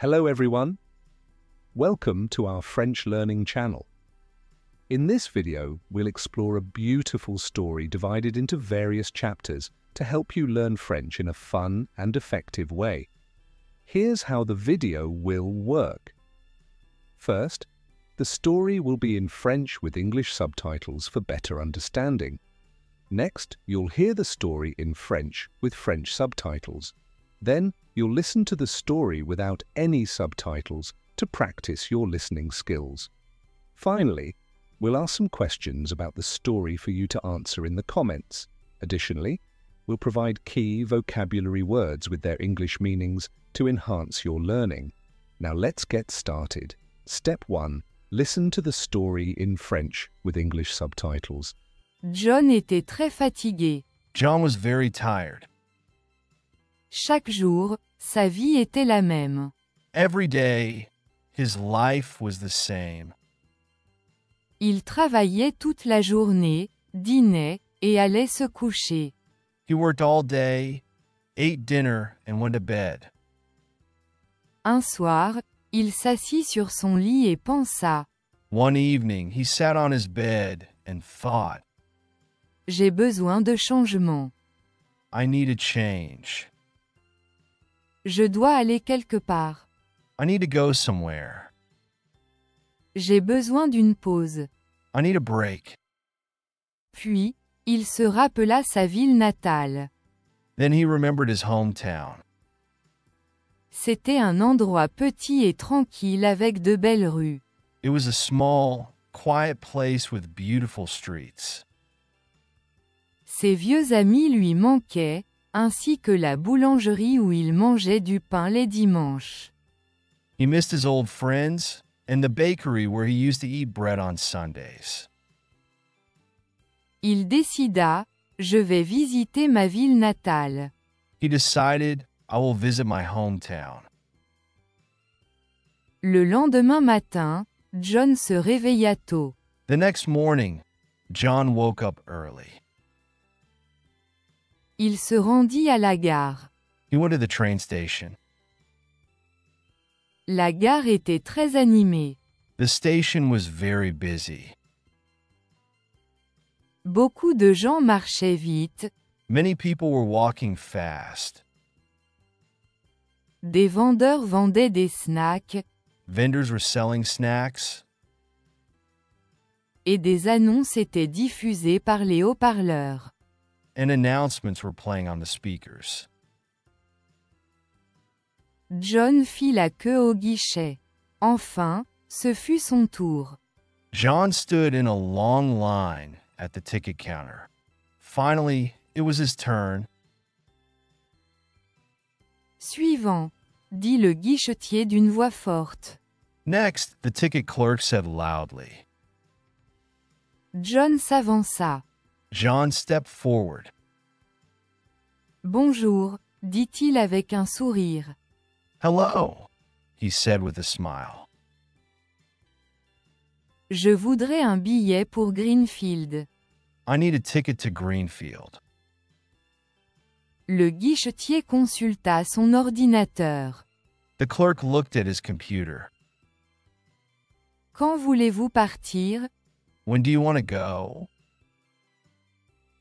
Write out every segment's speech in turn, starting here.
Hello everyone. Welcome to our French learning channel. In this video, we'll explore a beautiful story divided into various chapters to help you learn French in a fun and effective way. Here's how the video will work. First, the story will be in French with English subtitles for better understanding. Next, you'll hear the story in French with French subtitles. Then, you'll listen to the story without any subtitles to practice your listening skills. Finally, we'll ask some questions about the story for you to answer in the comments. Additionally, we'll provide key vocabulary words with their English meanings to enhance your learning. Now let's get started. Step 1. Listen to the story in French with English subtitles. John était très fatigué. John was very tired. Chaque jour, sa vie était la même. Every day, his life was the same. Il travaillait toute la journée, dînait, et allait se coucher. He worked all day, ate dinner, and went to bed. Un soir, il s'assit sur son lit et pensa. One evening, he sat on his bed and thought, J'ai besoin de changement. I need a change. Je dois aller quelque part. I need to go somewhere. J'ai besoin d'une pause. I need a break. Puis, il se rappela sa ville natale. Then he remembered his hometown. C'était un endroit petit et tranquille avec de belles rues. It was a small, quiet place with beautiful streets. Ses vieux amis lui manquaient, ainsi que la boulangerie où il mangeait du pain les dimanches. He missed his old friends and the bakery where he used to eat bread on Sundays. Il décida, je vais visiter ma ville natale. He decided, I will visit my hometown. Le lendemain matin, John se réveilla tôt. The next morning, John woke up early. Il se rendit à la gare. He went to the train station. La gare était très animée. The station was very busy. Beaucoup de gens marchaient vite. Many people were walking fast. Des vendeurs vendaient des snacks, Vendors were selling snacks, et des annonces étaient diffusées par les haut-parleurs. and announcements were playing on the speakers. John fit la queue au guichet. Enfin, ce fut son tour. John stood in a long line at the ticket counter. Finally, it was his turn. Suivant, dit le guichetier d'une voix forte. Next, the ticket clerk said loudly. John s'avança. John stepped forward. Bonjour, dit-il avec un sourire. Hello, he said with a smile. Je voudrais un billet pour Greenfield. I need a ticket to Greenfield. Le guichetier consulta son ordinateur. The clerk looked at his computer. Quand voulez-vous partir? When do you want to go?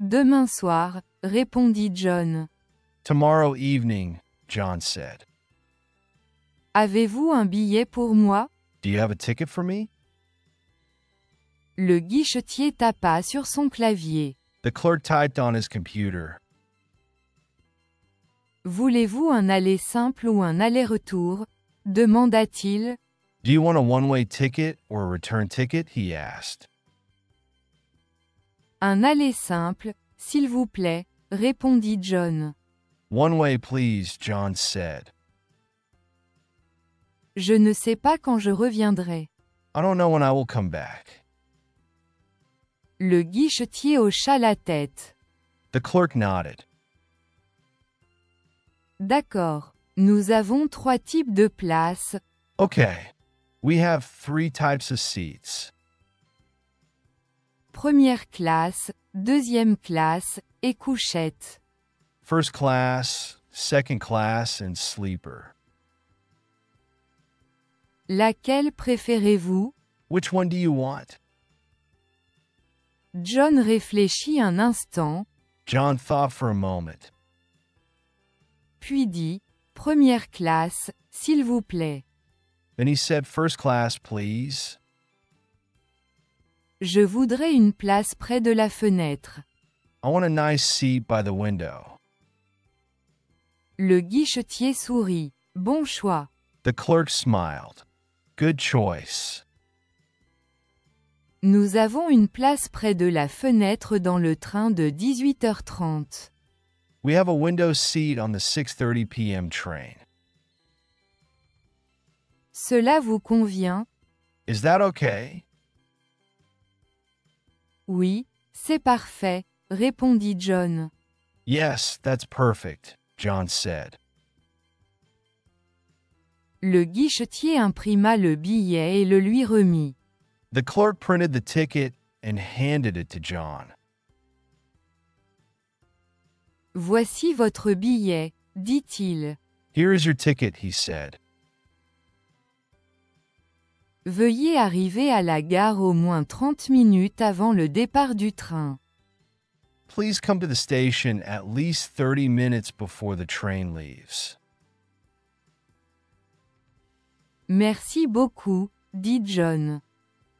Demain soir, répondit John. Tomorrow evening, John said. Avez-vous un billet pour moi? Do you have a ticket for me? Le guichetier tapa sur son clavier. The clerk typed on his computer. Voulez-vous un aller simple ou un aller-retour? Demanda-t-il. Do you want a one-way ticket or a return ticket? He asked. Un aller simple, s'il vous plaît, répondit John. One way, please, John said. Je ne sais pas quand je reviendrai. I don't know when I will come back. Le guichetier hocha la tête. The clerk nodded. D'accord. Nous avons 3 types de places. Okay, we have 3 types of seats. Première classe, deuxième classe, et couchette. First class, second class, and sleeper. Laquelle préférez-vous? Which one do you want? John réfléchit un instant, John thought for a moment. puis dit, première classe, s'il vous plaît. Then he said, "First class, please." Je voudrais une place près de la fenêtre. I want a nice seat by the window. Le guichetier sourit. Bon choix. The clerk smiled. Good choice. Nous avons une place près de la fenêtre dans le train de 18h30. We have a window seat on the 6:30 p.m. train. Cela vous convient? Is that okay? Oui, c'est parfait, répondit John. Yes, that's perfect, John said. Le guichetier imprima le billet et le lui remit. The clerk printed the ticket and handed it to John. Voici votre billet, dit-il. Here is your ticket, he said. Veuillez arriver à la gare au moins 30 minutes avant le départ du train. Please come to the station at least 30 minutes before the train leaves. Merci beaucoup, dit John.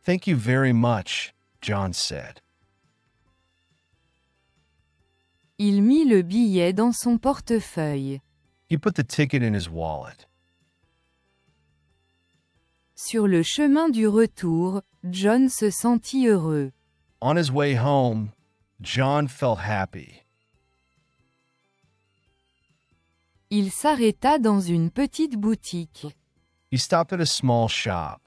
Thank you very much, John said. Il mit le billet dans son portefeuille. He put the ticket in his wallet. Sur le chemin du retour, John se sentit heureux. On his way home, John felt happy. Il s'arrêta dans une petite boutique. He stopped at a small shop.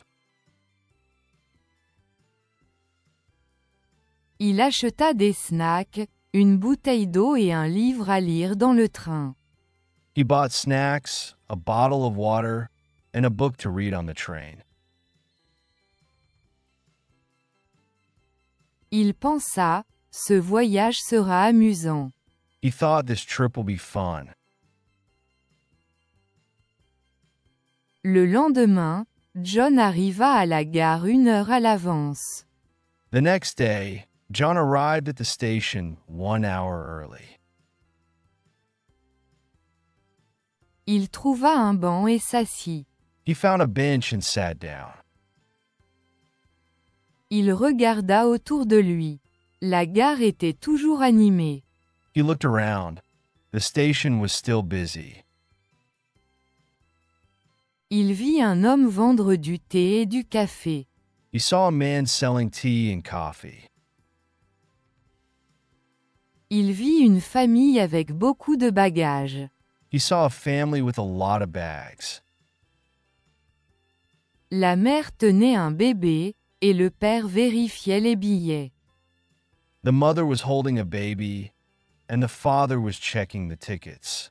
Il acheta des snacks, une bouteille d'eau et un livre à lire dans le train. He bought snacks, a bottle of water, and a book to read on the train. Il pensa, ce voyage sera amusant. He thought this trip will be fun. Le lendemain, John arriva à la gare 1 heure à l'avance. The next day, John arrived at the station 1 hour early. Il trouva un banc et s'assit. He found a bench and sat down. Il regarda autour de lui. La gare était toujours animée. He looked around. The station was still busy. Il vit un homme vendre du thé et du café. He saw a man selling tea and coffee. Il vit une famille avec beaucoup de bagages. He saw a family with a lot of bags. La mère tenait un bébé, et le père vérifiait les billets. The mother was holding a baby, and the father was checking the tickets.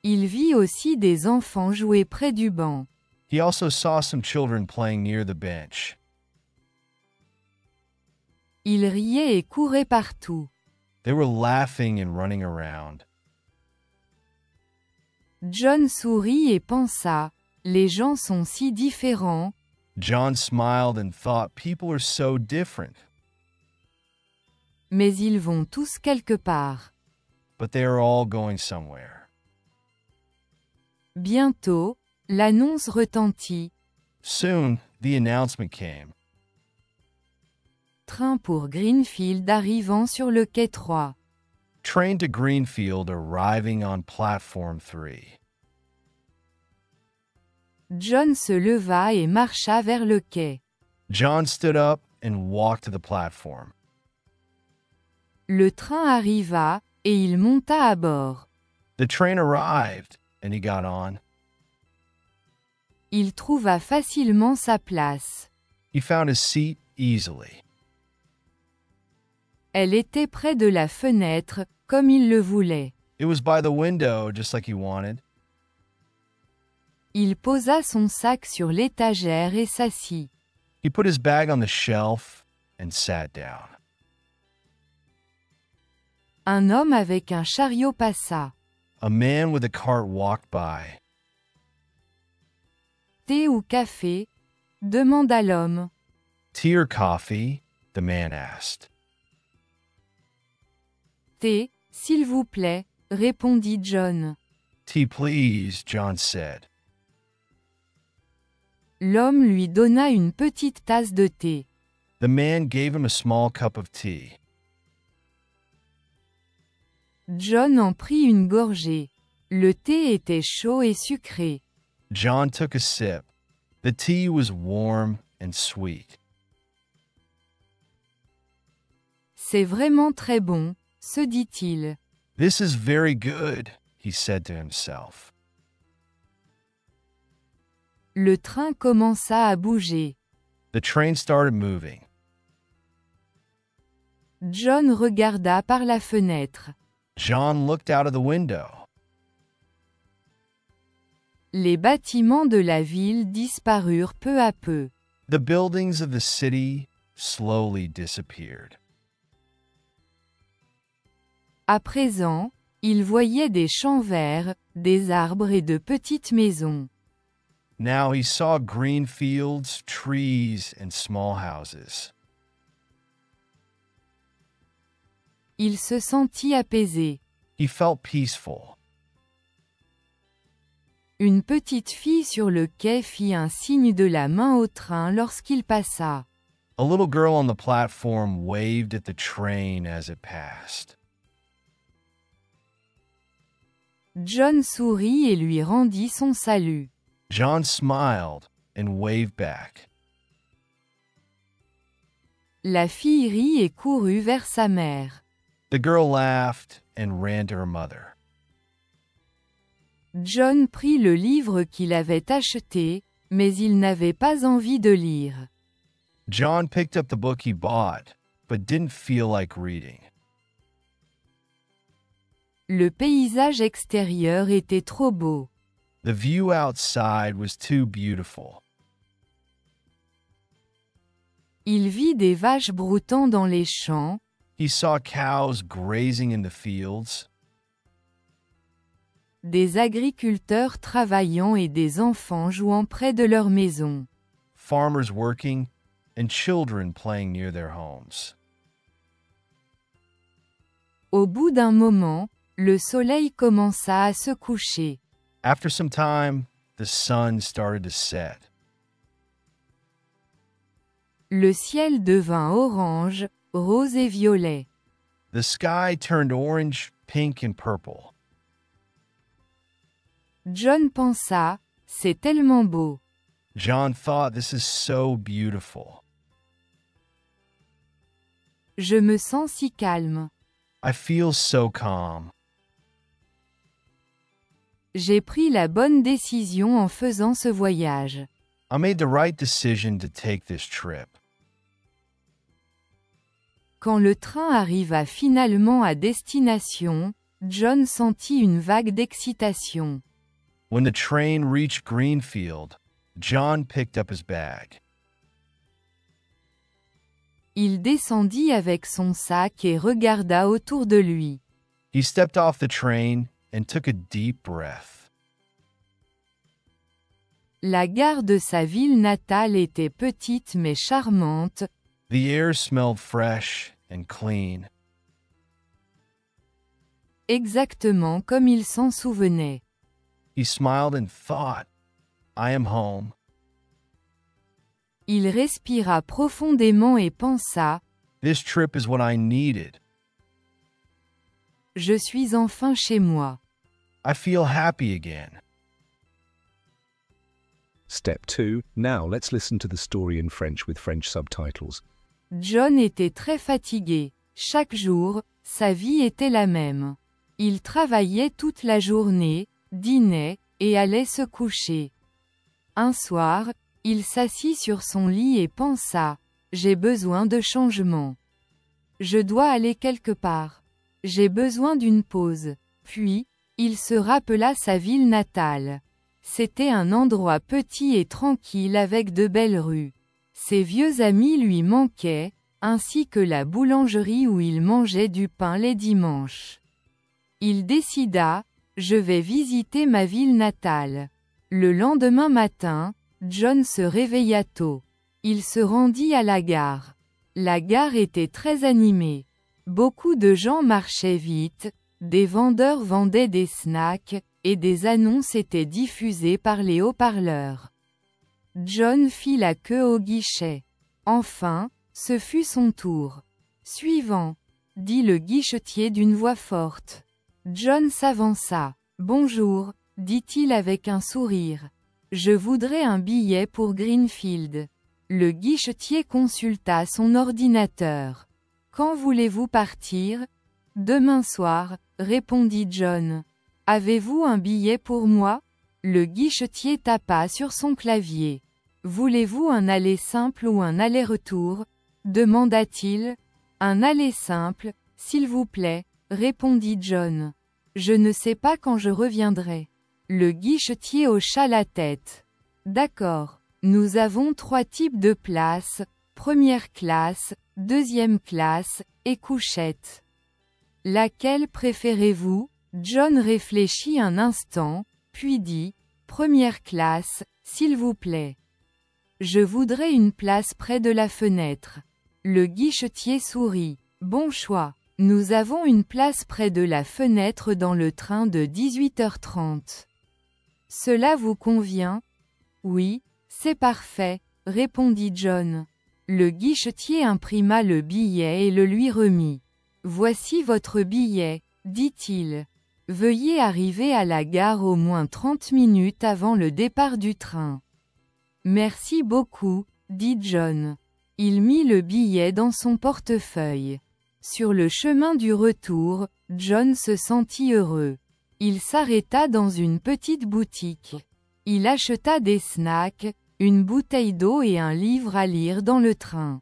Il vit aussi des enfants jouer près du banc. He also saw some children playing near the bench. Ils riaient et couraient partout. They were laughing and running around. John sourit et pensa, les gens sont si différents. John smiled and thought, people are so different, Mais ils vont tous quelque part. but they are all going somewhere. Bientôt, l'annonce retentit. Soon, the announcement came. Train pour Greenfield arrivant sur le quai 3. Train to Greenfield arriving on platform 3. John se leva et marcha vers le quai. John stood up and walked to the platform. Le train arriva, et il monta à bord. The train arrived, and he got on. Il trouva facilement sa place. He found his seat easily. Elle était près de la fenêtre, comme il le voulait. It was by the window, just like he wanted. Il posa son sac sur l'étagère et s'assit. He put his bag on the shelf and sat down. Un homme avec un chariot passa. A man with a cart walked by. Thé ou café? Demanda l'homme. Tea or coffee? The man asked. Thé, s'il vous plaît, répondit John. Tea, please, John said. L'homme lui donna une petite tasse de thé. The man gave him a small cup of tea. John en prit une gorgée. Le thé était chaud et sucré. John took a sip. The tea was warm and sweet. C'est vraiment très bon, se dit-il. This is very good, he said to himself. Le train commença à bouger. The train started moving. John regarda par la fenêtre. John looked out of the window. Les bâtiments de la ville disparurent peu à peu. The buildings of the city slowly disappeared. À présent, il voyait des champs verts, des arbres et de petites maisons. Now he saw green fields, trees, and small houses. Il se sentit apaisé. He felt peaceful. Une petite fille sur le quai fit un signe de la main au train lorsqu'il passa. A little girl on the platform waved at the train as it passed. John sourit et lui rendit son salut. John smiled and waved back. La fille rit et courut vers sa mère. The girl laughed and ran to her mother. John prit le livre qu'il avait acheté, mais il n'avait pas envie de lire. John picked up the book he bought, but didn't feel like reading. Le paysage extérieur était trop beau. The view outside was too beautiful. Il vit des vaches broutant dans les champs, He saw cows grazing in the fields, des agriculteurs travaillant et des enfants jouant près de leur maison. farmers working, and children playing near their homes. Au bout d'un moment, le soleil commença à se coucher. After some time, the sun started to set. Le ciel devint orange, rose et violet. The sky turned orange, pink, and purple. John pensa, c'est tellement beau. John thought, this is so beautiful. Je me sens si calme. I feel so calm. J'ai pris la bonne décision en faisant ce voyage. I made the right decision to take this trip. Quand le train arriva finalement à destination, John sentit une vague d'excitation. When the train reached Greenfield, John picked up his bag. Il descendit avec son sac et regarda autour de lui. He stepped off the train and took a deep breath. La gare de sa ville natale était petite mais charmante, The air smelled fresh and clean, exactement comme il s'en souvenait. He smiled and thought, I am home. Il respira profondément et pensa, This trip is what I needed. je suis enfin chez moi. I feel happy again. Step 2. Now let's listen to the story in French with French subtitles. John était très fatigué. Chaque jour, sa vie était la même. Il travaillait toute la journée, dînait, et allait se coucher. Un soir, il s'assit sur son lit et pensa, j'ai besoin de changement. Je dois aller quelque part. J'ai besoin d'une pause. Puis, il se rappela sa ville natale. C'était un endroit petit et tranquille avec de belles rues. Ses vieux amis lui manquaient, ainsi que la boulangerie où il mangeait du pain les dimanches. Il décida, je vais visiter ma ville natale. Le lendemain matin, John se réveilla tôt. Il se rendit à la gare. La gare était très animée. Beaucoup de gens marchaient vite, des vendeurs vendaient des snacks, et des annonces étaient diffusées par les haut-parleurs. John fit la queue au guichet. Enfin, ce fut son tour. Suivant, dit le guichetier d'une voix forte. John s'avança. Bonjour, dit-il avec un sourire. Je voudrais un billet pour Greenfield. Le guichetier consulta son ordinateur. Quand voulez-vous partir? Demain soir, répondit John. Avez-vous un billet pour moi? Le guichetier tapa sur son clavier. Voulez-vous un aller simple ou un aller-retour? Demanda-t-il. Un aller simple, s'il vous plaît, répondit John. Je ne sais pas quand je reviendrai. Le guichetier hocha la tête. D'accord. Nous avons 3 types de places, première classe, deuxième classe, et couchette. Laquelle préférez-vous? John réfléchit un instant, puis dit, première classe, s'il vous plaît. Je voudrais une place près de la fenêtre. Le guichetier sourit. Bon choix. Nous avons une place près de la fenêtre dans le train de 18h30. Cela vous convient? Oui, c'est parfait, répondit John. Le guichetier imprima le billet et le lui remit. Voici votre billet, dit-il. Veuillez arriver à la gare au moins 30 minutes avant le départ du train. Merci beaucoup, dit John. Il mit le billet dans son portefeuille. Sur le chemin du retour, John se sentit heureux. Il s'arrêta dans une petite boutique. Il acheta des snacks, une bouteille d'eau et un livre à lire dans le train.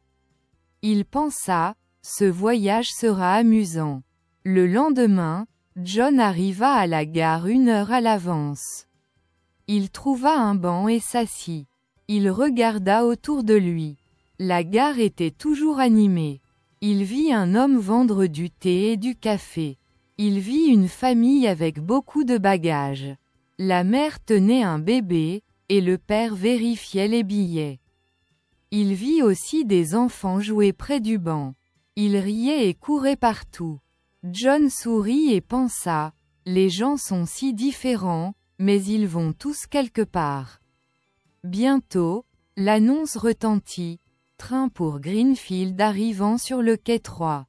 Il pensa, ce voyage sera amusant. Le lendemain, John arriva à la gare 1 heure à l'avance. Il trouva un banc et s'assit. Il regarda autour de lui. La gare était toujours animée. Il vit un homme vendre du thé et du café. Il vit une famille avec beaucoup de bagages. La mère tenait un bébé, et le père vérifiait les billets. Il vit aussi des enfants jouer près du banc. Ils riaient et couraient partout. John sourit et pensa, les gens sont si différents, mais ils vont tous quelque part. Bientôt, l'annonce retentit. Train pour Greenfield arrivant sur le quai 3.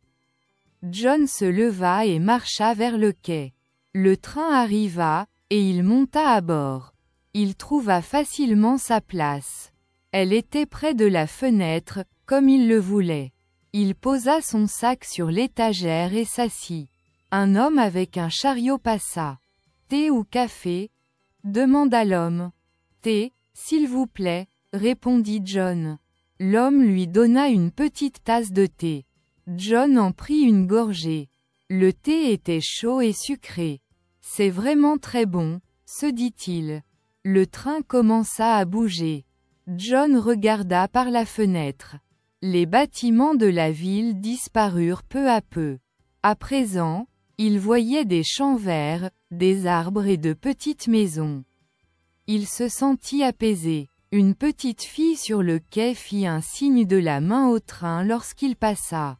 John se leva et marcha vers le quai. Le train arriva, et il monta à bord. Il trouva facilement sa place. Elle était près de la fenêtre, comme il le voulait. Il posa son sac sur l'étagère et s'assit. Un homme avec un chariot passa. Thé ou café? Demanda l'homme. Thé, s'il vous plaît, répondit John. L'homme lui donna une petite tasse de thé. John en prit une gorgée. Le thé était chaud et sucré. C'est vraiment très bon, se dit-il. Le train commença à bouger. John regarda par la fenêtre. Les bâtiments de la ville disparurent peu à peu. À présent, il voyait des champs verts, des arbres et de petites maisons. Il se sentit apaisé. Une petite fille sur le quai fit un signe de la main au train lorsqu'il passa.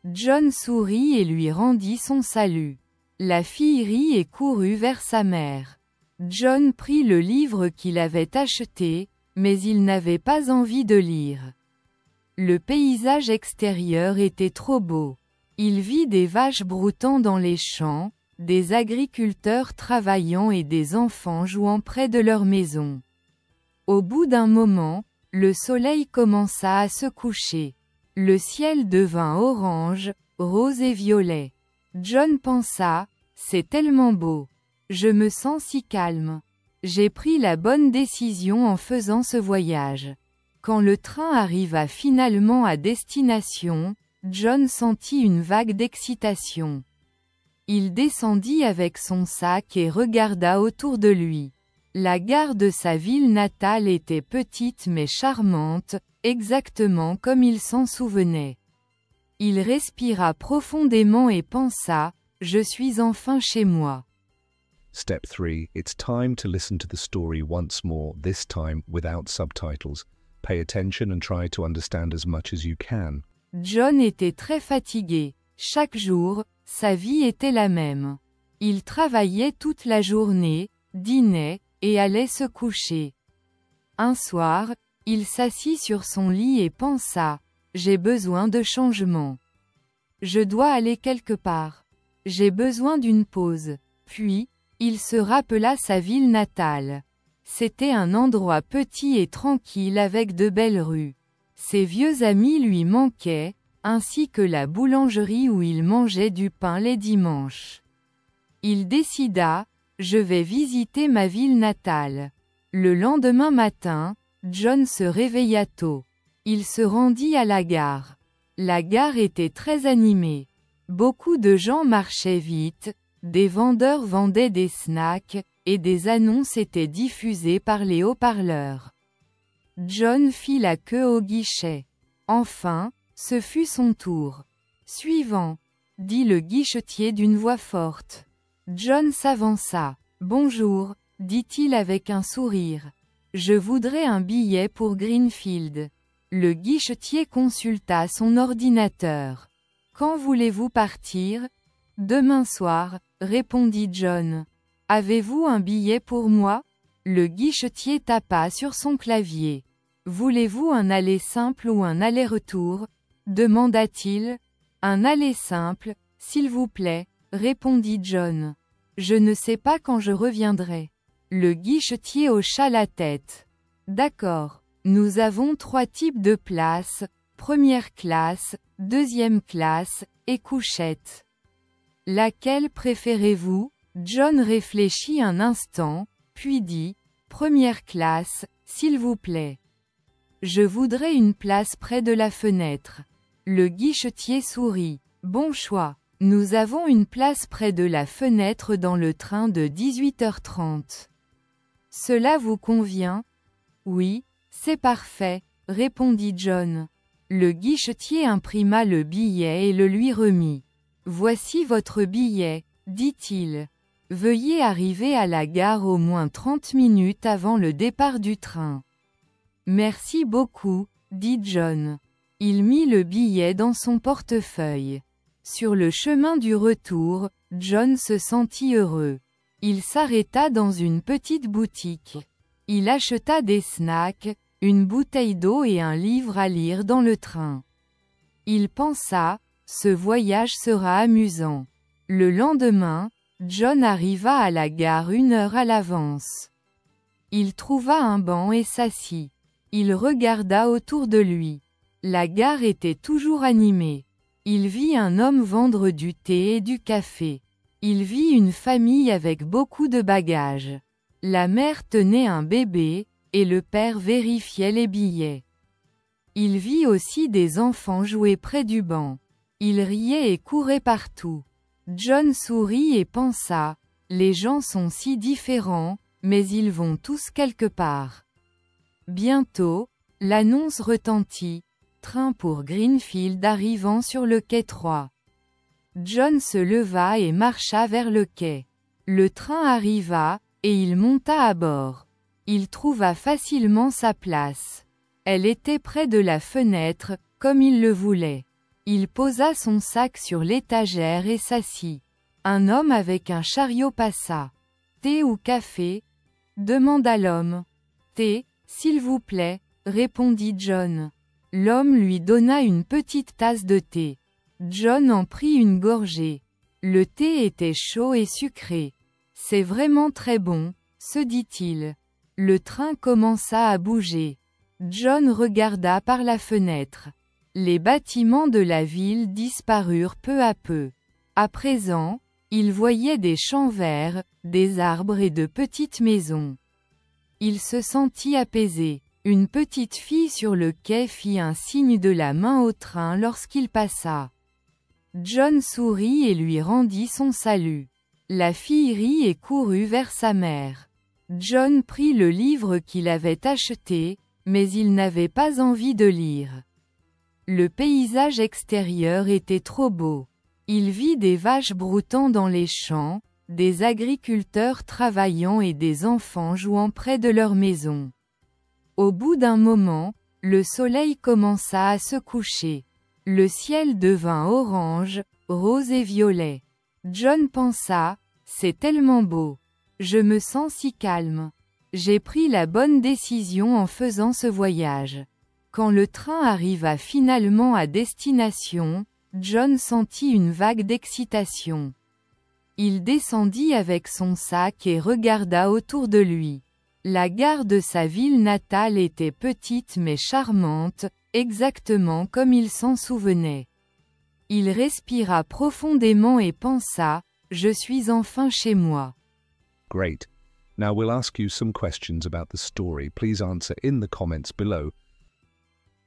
John sourit et lui rendit son salut. La fille rit et courut vers sa mère. John prit le livre qu'il avait acheté, mais il n'avait pas envie de lire. Le paysage extérieur était trop beau. Il vit des vaches broutant dans les champs, des agriculteurs travaillant et des enfants jouant près de leur maison. Au bout d'un moment, le soleil commença à se coucher. Le ciel devint orange, rose et violet. John pensa, c'est tellement beau. Je me sens si calme. J'ai pris la bonne décision en faisant ce voyage. Quand le train arriva finalement à destination, John sentit une vague d'excitation. Il descendit avec son sac et regarda autour de lui. La gare de sa ville natale était petite mais charmante, exactement comme il s'en souvenait. Il respira profondément et pensa, je suis enfin chez moi. Step 3. It's time to listen to the story once more, this time without subtitles. Pay attention and try to understand as much as you can. John était très fatigué. Chaque jour, sa vie était la même. Il travaillait toute la journée, dînait, et allait se coucher. Un soir, il s'assit sur son lit et pensa, « J'ai besoin de changement. Je dois aller quelque part. J'ai besoin d'une pause. » Puis, il se rappela sa ville natale. C'était un endroit petit et tranquille avec de belles rues. Ses vieux amis lui manquaient, ainsi que la boulangerie où il mangeait du pain les dimanches. Il décida, « Je vais visiter ma ville natale. » Le lendemain matin, John se réveilla tôt. Il se rendit à la gare. La gare était très animée. Beaucoup de gens marchaient vite, des vendeurs vendaient des snacks, et des annonces étaient diffusées par les haut-parleurs. John fit la queue au guichet. Enfin, ce fut son tour. « Suivant », dit le guichetier d'une voix forte. John s'avança. « Bonjour », dit-il avec un sourire. « Je voudrais un billet pour Greenfield. » Le guichetier consulta son ordinateur. « Quand voulez-vous partir ? » « Demain soir », répondit John. « Avez-vous un billet pour moi ? » Le guichetier tapa sur son clavier. « Voulez-vous un aller simple ou un aller-retour ? » demanda-t-il. « Un aller simple, s'il vous plaît », répondit John. « Je ne sais pas quand je reviendrai. » Le guichetier hocha la tête. « D'accord. Nous avons 3 types de places, première classe, deuxième classe, et couchette. Laquelle préférez-vous ? » John réfléchit un instant, puis dit, « Première classe, s'il vous plaît. Je voudrais une place près de la fenêtre. » Le guichetier sourit. « Bon choix. Nous avons une place près de la fenêtre dans le train de 18h30. Cela vous convient ? » « Oui, c'est parfait, » répondit John. Le guichetier imprima le billet et le lui remit. « Voici votre billet, » dit-il. « Veuillez arriver à la gare au moins 30 minutes avant le départ du train. »« Merci beaucoup, » dit John. Il mit le billet dans son portefeuille. Sur le chemin du retour, John se sentit heureux. Il s'arrêta dans une petite boutique. Il acheta des snacks, une bouteille d'eau et un livre à lire dans le train. Il pensa, « Ce voyage sera amusant. » Le lendemain, John arriva à la gare 1 heure à l'avance. Il trouva un banc et s'assit. Il regarda autour de lui. La gare était toujours animée. Il vit un homme vendre du thé et du café. Il vit une famille avec beaucoup de bagages. La mère tenait un bébé, et le père vérifiait les billets. Il vit aussi des enfants jouer près du banc. Ils riaient et couraient partout. John sourit et pensa, « Les gens sont si différents, mais ils vont tous quelque part. » Bientôt, l'annonce retentit. Train pour Greenfield arrivant sur le quai 3. John se leva et marcha vers le quai. Le train arriva, et il monta à bord. Il trouva facilement sa place. Elle était près de la fenêtre, comme il le voulait. Il posa son sac sur l'étagère et s'assit. Un homme avec un chariot passa. « Thé ou café ? » demanda l'homme. « Thé, s'il vous plaît, » répondit John. L'homme lui donna une petite tasse de thé. John en prit une gorgée. Le thé était chaud et sucré. « C'est vraiment très bon, » se dit-il. Le train commença à bouger. John regarda par la fenêtre. Les bâtiments de la ville disparurent peu à peu. À présent, il voyait des champs verts, des arbres et de petites maisons. Il se sentit apaisé. Une petite fille sur le quai fit un signe de la main au train lorsqu'il passa. John sourit et lui rendit son salut. La fille rit et courut vers sa mère. John prit le livre qu'il avait acheté, mais il n'avait pas envie de lire. Le paysage extérieur était trop beau. Il vit des vaches broutant dans les champs, des agriculteurs travaillant et des enfants jouant près de leur maison. Au bout d'un moment, le soleil commença à se coucher. Le ciel devint orange, rose et violet. John pensa, c'est tellement beau. Je me sens si calme. J'ai pris la bonne décision en faisant ce voyage. Quand le train arriva finalement à destination, John sentit une vague d'excitation. Il descendit avec son sac et regarda autour de lui. La gare de sa ville natale était petite mais charmante, exactement comme il s'en souvenait. Il respira profondément et pensa, je suis enfin chez moi. Great. Now we'll ask you some questions about the story. Please answer in the comments below.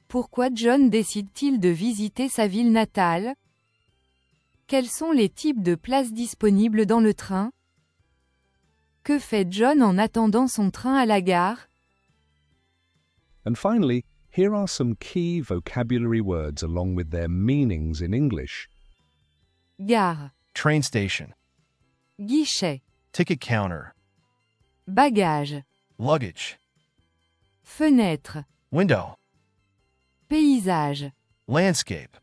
Pourquoi John décide-t-il de visiter sa ville natale? Quels sont les types de places disponibles dans le train? Que fait John en attendant son train à la gare? And finally, here are some key vocabulary words along with their meanings in English. Gare, Train station. guichet, Ticket counter. bagage, Luggage. fenêtre, Window. paysage, Landscape.